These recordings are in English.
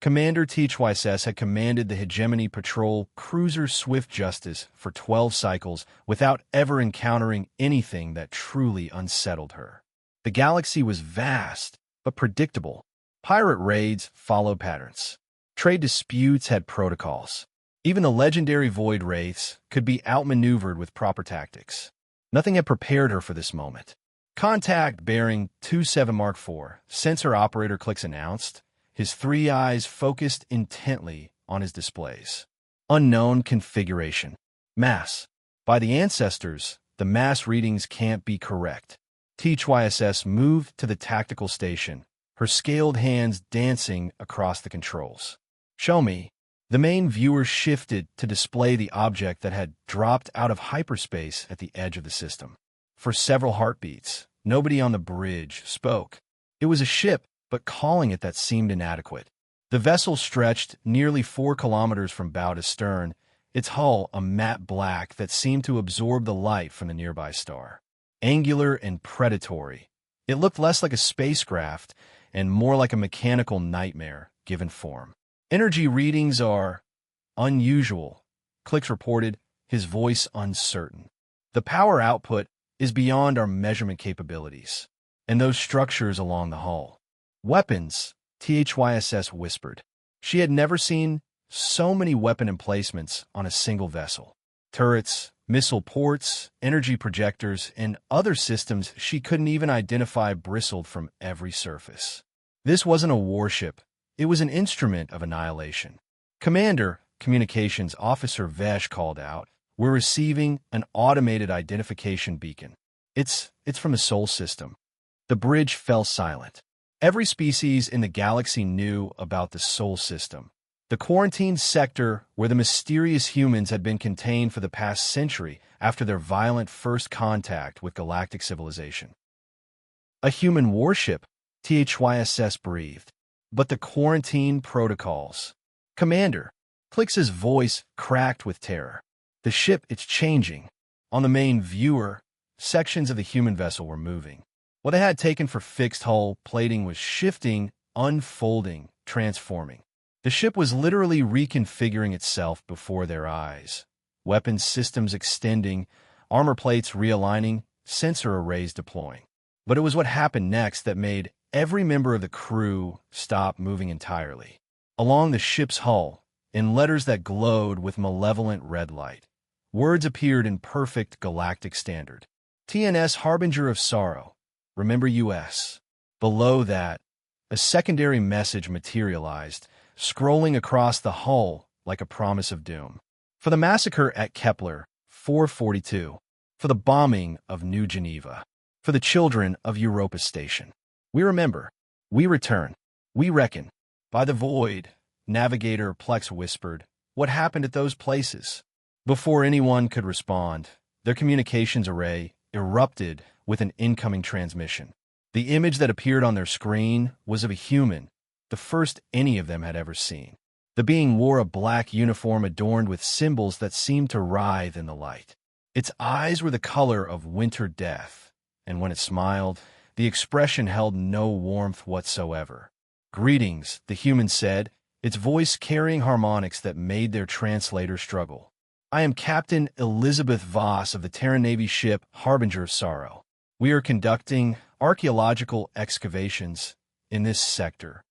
Commander THYSS had commanded the Hegemony Patrol cruiser Swift Justice for 12 cycles without ever encountering anything that truly unsettled her. The galaxy was vast, but predictable. Pirate raids followed patterns. Trade disputes had protocols. Even the legendary Void Wraiths could be outmaneuvered with proper tactics. Nothing had prepared her for this moment. Contact bearing 27 Mark IV, sensor operator Clicks announced, his three eyes focused intently on his displays. Unknown configuration. Mass. By the ancestors, the mass readings can't be correct. THYSS moved to the tactical station, her scaled hands dancing across the controls. Show me. The main viewer shifted to display the object that had dropped out of hyperspace at the edge of the system. For several heartbeats, nobody on the bridge spoke. It was a ship, but calling it that seemed inadequate. The vessel stretched nearly 4 kilometers from bow to stern, its hull a matte black that seemed to absorb the light from the nearby star. Angular and predatory, it looked less like a spacecraft and more like a mechanical nightmare given form. Energy readings are unusual, Clicks reported, his voice uncertain. The power output is beyond our measurement capabilities, and those structures along the hull. Weapons, THYSS whispered. She had never seen so many weapon emplacements on a single vessel. Turrets, missile ports, energy projectors, and other systems she couldn't even identify bristled from every surface. This wasn't a warship. It was an instrument of annihilation. Commander, Communications Officer Vesh called out, "We're receiving an automated identification beacon. It's from the Sol system." The bridge fell silent. Every species in the galaxy knew about the Sol system, the quarantined sector where the mysterious humans had been contained for the past century after their violent first contact with galactic civilization. A human warship, THYSS breathed. But the quarantine protocols. Commander, Clix's voice cracked with terror. The ship, it's changing. On the main viewer, sections of the human vessel were moving. What they had taken for fixed hull plating was shifting, unfolding, transforming. The ship was literally reconfiguring itself before their eyes. Weapons systems extending, armor plates realigning, sensor arrays deploying. But it was what happened next that made every member of the crew stopped moving entirely. Along the ship's hull, in letters that glowed with malevolent red light, words appeared in perfect galactic standard. TNS Harbinger of Sorrow. Remember US. Below that, a secondary message materialized, scrolling across the hull like a promise of doom. For the massacre at Kepler 442. For the bombing of New Geneva. For the children of Europa Station. We remember. We return. We reckon. By the void, Navigator Plex whispered, what happened at those places? Before anyone could respond, their communications array erupted with an incoming transmission. The image that appeared on their screen was of a human, the first any of them had ever seen. The being wore a black uniform adorned with symbols that seemed to writhe in the light. Its eyes were the color of winter death, and when it smiled, the expression held no warmth whatsoever. Greetings, the human said, its voice carrying harmonics that made their translator struggle. I am Captain Elizabeth Voss of the Terran Navy ship Harbinger of Sorrow. We are conducting archaeological excavations in this sector.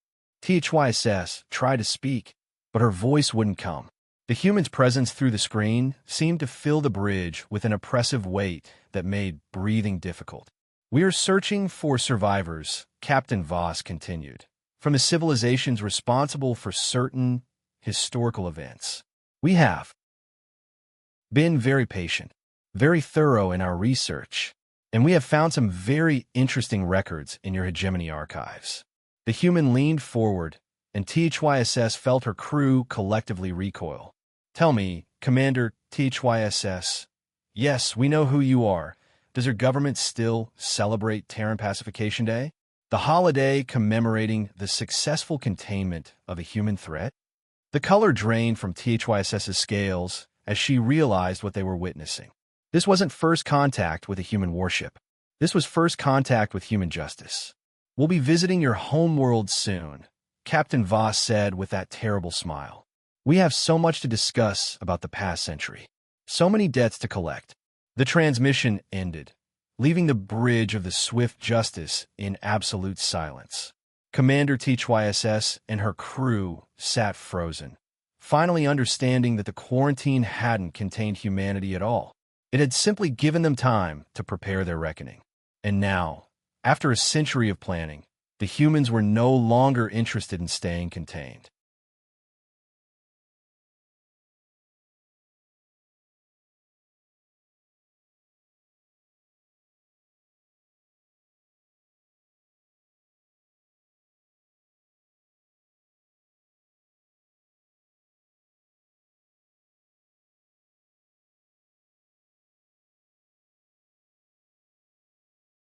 THYSS tried to speak, but her voice wouldn't come. The human's presence through the screen seemed to fill the bridge with an oppressive weight that made breathing difficult. We are searching for survivors, Captain Voss continued, from the civilizations responsible for certain historical events. We have been very patient, very thorough in our research, and we have found some very interesting records in your hegemony archives. The human leaned forward, and THYSS felt her crew collectively recoil. Tell me, Commander THYSS, yes, we know who you are. Does your government still celebrate Terran Pacification Day? The holiday commemorating the successful containment of a human threat? The color drained from THYSS's scales as she realized what they were witnessing. This wasn't first contact with a human warship. This was first contact with human justice. We'll be visiting your homeworld soon, Captain Voss said with that terrible smile. "We have so much to discuss about the past century. So many debts to collect." The transmission ended, leaving the bridge of the Swift Justice in absolute silence. Commander TYSS and her crew sat frozen, finally understanding that the quarantine hadn't contained humanity at all. It had simply given them time to prepare their reckoning. And now, after a century of planning, the humans were no longer interested in staying contained.